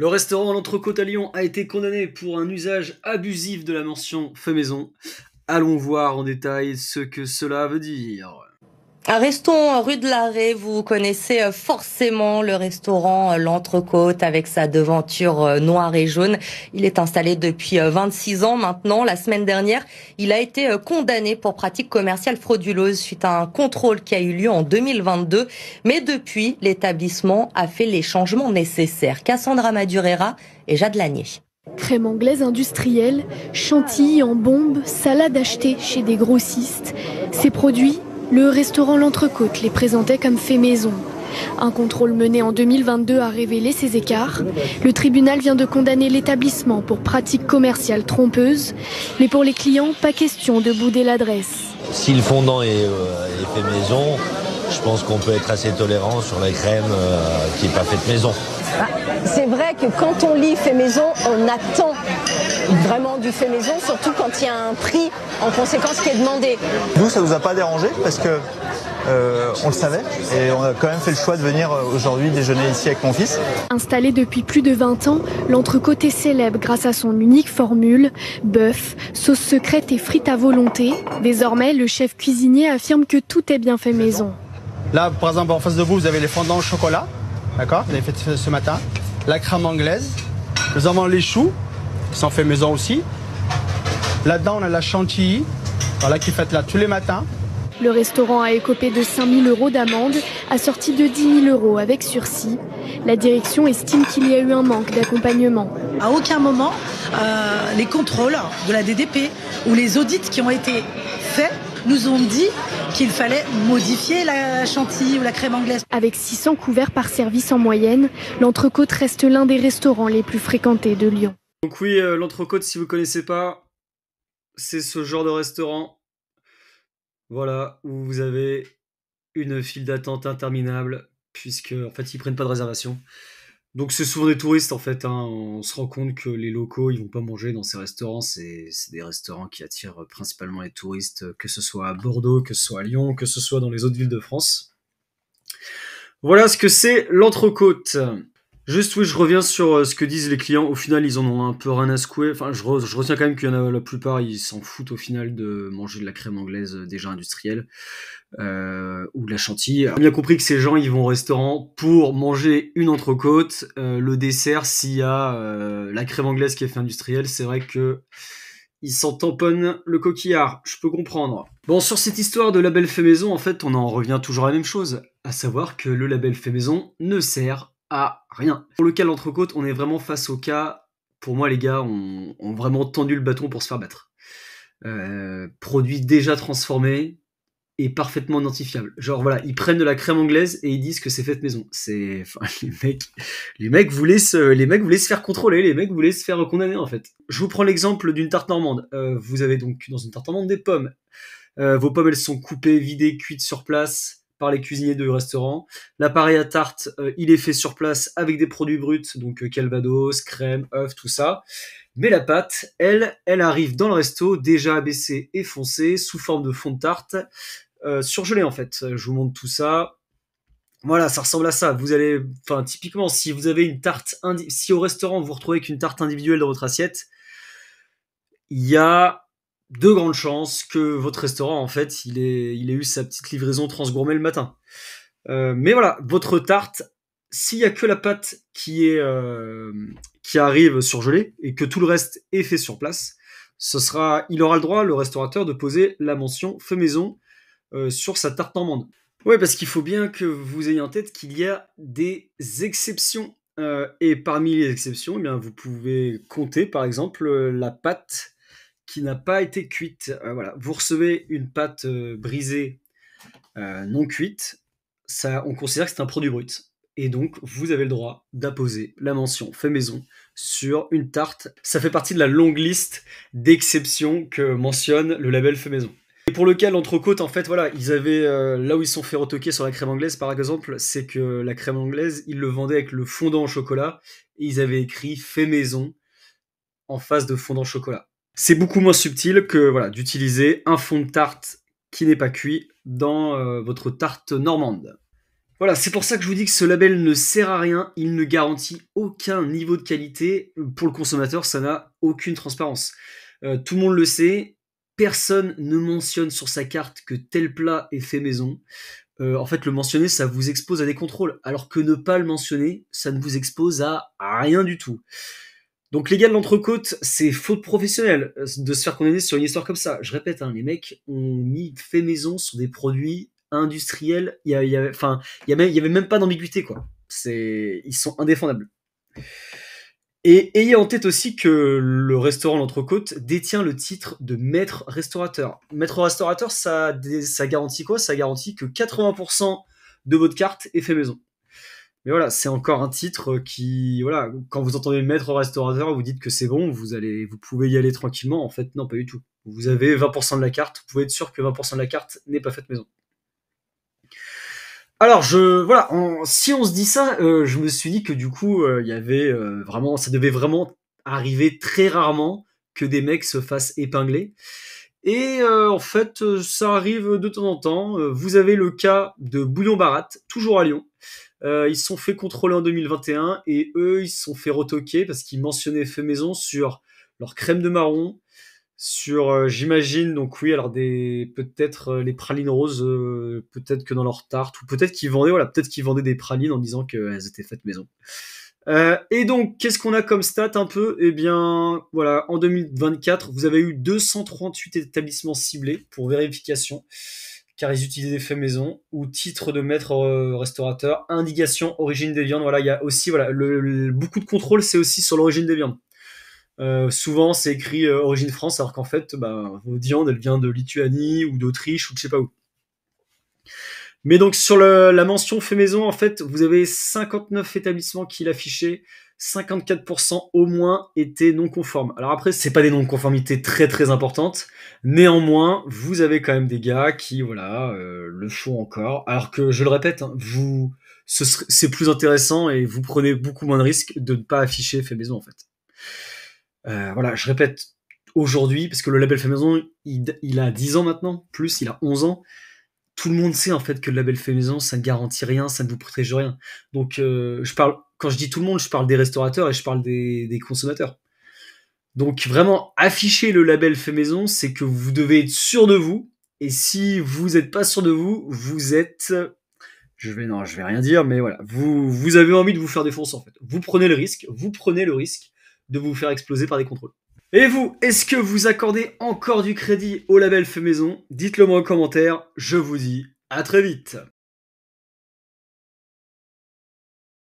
Le restaurant L'Entrecôte à Lyon a été condamné pour un usage abusif de la mention fait maison. Allons voir en détail ce que cela veut dire. Restons rue de l'Arrêt, vous connaissez forcément le restaurant L'Entrecôte avec sa devanture noire et jaune. Il est installé depuis 26 ans maintenant. La semaine dernière, il a été condamné pour pratique commerciale frauduleuse suite à un contrôle qui a eu lieu en 2022. Mais depuis, l'établissement a fait les changements nécessaires. Cassandra Madurera et Jade Lanier. Crème anglaise industrielle, chantilly en bombe, salade achetée chez des grossistes. Ces produits, le restaurant L'Entrecôte les présentait comme fait maison. Un contrôle mené en 2022 a révélé ces écarts. Le tribunal vient de condamner l'établissement pour pratique commerciale trompeuse. Mais pour les clients, pas question de bouder l'adresse. Si le fondant est fait maison, je pense qu'on peut être assez tolérant sur la crème qui n'est pas faite maison. C'est vrai que quand on lit fait maison, on attend vraiment du fait maison, surtout quand il y a un prix en conséquence qui est demandé. Nous, ça ne nous a pas dérangé parce que on le savait et on a quand même fait le choix de venir aujourd'hui déjeuner ici avec mon fils. Installé depuis plus de 20 ans, L'Entrecôte est célèbre grâce à son unique formule, bœuf, sauce secrète et frites à volonté. Désormais, le chef cuisinier affirme que tout est bien fait maison. Là, par exemple, en face de vous, vous avez les fondants au chocolat, d'accord, vous avez fait ce matin, la crème anglaise, nous avons les choux, qui sont faits maison aussi. Là-dedans, on a la chantilly, voilà, qui est faite là tous les matins. Le restaurant a écopé de 5 000 € d'amende, assorti de 10 000 € avec sursis. La direction estime qu'il y a eu un manque d'accompagnement. À aucun moment, les contrôles de la DDP ou les audits qui ont été faits nous ont dit qu'il fallait modifier la chantilly ou la crème anglaise. Avec 600 couverts par service en moyenne, L'Entrecôte reste l'un des restaurants les plus fréquentés de Lyon. Donc oui, L'Entrecôte, si vous ne connaissez pas, c'est ce genre de restaurant, voilà, où vous avez une file d'attente interminable, puisque en fait ils prennent pas de réservation. Donc c'est souvent des touristes en fait, hein. On se rend compte que les locaux ils vont pas manger dans ces restaurants, c'est des restaurants qui attirent principalement les touristes, que ce soit à Bordeaux, que ce soit à Lyon, que ce soit dans les autres villes de France. Voilà ce que c'est L'Entrecôte. Juste oui, je reviens sur ce que disent les clients. Au final, ils en ont un peu rien à secouer. Enfin, je retiens quand même qu'il y en a la plupart, ils s'en foutent au final de manger de la crème anglaise déjà industrielle ou de la chantilly. J'ai bien compris que ces gens, ils vont au restaurant pour manger une entrecôte. Le dessert, s'il y a la crème anglaise qui est fait industrielle, c'est vrai que ils s'en tamponnent le coquillard. Je peux comprendre. Bon, sur cette histoire de label fait maison, en fait, on en revient toujours à la même chose, à savoir que le label fait maison ne sert à rien. Pour le cas de l'entrecôte, on est vraiment face au cas, pour moi les gars ont vraiment tendu le bâton pour se faire battre. Produit déjà transformé et parfaitement identifiable. Genre voilà, ils prennent de la crème anglaise et ils disent que c'est fait maison. C'est, enfin, les mecs voulaient se faire contrôler, les mecs voulaient se faire condamner en fait. Je vous prends l'exemple d'une tarte normande. Vous avez donc dans une tarte normande des pommes. Vos pommes elles sont coupées, vidées, cuites sur place par les cuisiniers du restaurant. L'appareil à tarte, il est fait sur place avec des produits bruts, donc calvados, crème, œufs, tout ça. Mais la pâte, elle arrive dans le resto déjà abaissée et foncée sous forme de fond de tarte surgelé en fait. Je vous montre tout ça. Voilà, ça ressemble à ça. Vous allez, enfin typiquement, si vous avez une tarte, si au restaurant vous vous retrouvez avec une tarte individuelle dans votre assiette, il y a de grandes chances que votre restaurant, en fait, il ait eu sa petite livraison transgourmet le matin. Mais voilà, votre tarte, s'il y a que la pâte qui arrive surgelée et que tout le reste est fait sur place, il aura le droit, le restaurateur, de poser la mention fait maison sur sa tarte normande. Ouais, parce qu'il faut bien que vous ayez en tête qu'il y a des exceptions. Et parmi les exceptions, eh bien, vous pouvez compter, par exemple, la pâte qui n'a pas été cuite. Voilà, vous recevez une pâte brisée non cuite, ça, on considère que c'est un produit brut. Et donc, vous avez le droit d'apposer la mention fait maison sur une tarte. Ça fait partie de la longue liste d'exceptions que mentionne le label fait maison. Et pour le cas de l'entrecôte, en fait, voilà, ils avaient là où ils sont fait retoquer sur la crème anglaise, par exemple, c'est que la crème anglaise, ils le vendaient avec le fondant au chocolat et ils avaient écrit fait maison en face de fondant au chocolat. C'est beaucoup moins subtil que voilà, d'utiliser un fond de tarte qui n'est pas cuit dans votre tarte normande. Voilà, c'est pour ça que je vous dis que ce label ne sert à rien, il ne garantit aucun niveau de qualité. Pour le consommateur, ça n'a aucune transparence. Tout le monde le sait, personne ne mentionne sur sa carte que tel plat est fait maison. En fait, le mentionner, ça vous expose à des contrôles, alors que ne pas le mentionner, ça ne vous expose à rien du tout. Donc les gars de l'entrecôte, c'est faute professionnelle de se faire condamner sur une histoire comme ça. Je répète, hein, les mecs ont mis fait maison sur des produits industriels. Il y avait même pas d'ambiguïté, quoi. Ils sont indéfendables. Et ayez en tête aussi que le restaurant L'Entrecôte détient le titre de maître restaurateur. Maître restaurateur, ça garantit quoi? Ça garantit que 80% de votre carte est fait maison. Mais voilà, c'est encore un titre qui, voilà, quand vous entendez maître restaurateur, vous dites que c'est bon, vous pouvez y aller tranquillement. En fait, non, pas du tout. Vous avez 20% de la carte, vous pouvez être sûr que 20% de la carte n'est pas faite maison. Alors, si on se dit ça, je me suis dit que du coup, il y avait vraiment, ça devait vraiment arriver très rarement que des mecs se fassent épingler. Et en fait, ça arrive de temps en temps. Vous avez le cas de Bouillon Barat, toujours à Lyon. Ils se sont fait contrôler en 2021 et eux, ils se sont fait retoquer parce qu'ils mentionnaient fait maison sur leur crème de marron, sur, j'imagine, donc oui, alors peut-être les pralines roses, peut-être que dans leur tarte, ou peut-être qu'ils vendaient des pralines en disant qu'elles étaient faites maison. Et donc, qu'est-ce qu'on a comme stat un peu? Eh bien, voilà, en 2024, vous avez eu 238 établissements ciblés pour vérification, car ils utilisaient des faits maison, ou titre de maître restaurateur, indication origine des viandes. Voilà, il y a aussi, voilà, beaucoup de contrôles, c'est aussi sur l'origine des viandes. Souvent, c'est écrit origine France, alors qu'en fait, votre viande, elle vient de Lituanie ou d'Autriche ou de je sais pas où. Mais donc, sur la mention fait maison, en fait, vous avez 59 établissements qui l'affichaient, 54% au moins étaient non conformes. Alors après, c'est pas des non-conformités très très importantes. Néanmoins, vous avez quand même des gars qui, voilà, le font encore. Alors que, je le répète, hein, c'est plus intéressant et vous prenez beaucoup moins de risques de ne pas afficher fait maison, en fait. Voilà, je répète, aujourd'hui, parce que le label fait maison, il a 10 ans maintenant, plus, il a 11 ans. Tout le monde sait en fait que le label fait maison, ça ne garantit rien, ça ne vous protège de rien. Donc, quand je dis tout le monde, je parle des restaurateurs et je parle des consommateurs. Donc, vraiment, afficher le label fait maison, c'est que vous devez être sûr de vous. Et si vous n'êtes pas sûr de vous, vous êtes... je vais rien dire, mais voilà. Vous avez envie de vous faire défoncer, en fait. Vous prenez le risque de vous faire exploser par des contrôles. Et vous, est-ce que vous accordez encore du crédit au label fait maison? Dites-le moi en commentaire, je vous dis à très vite.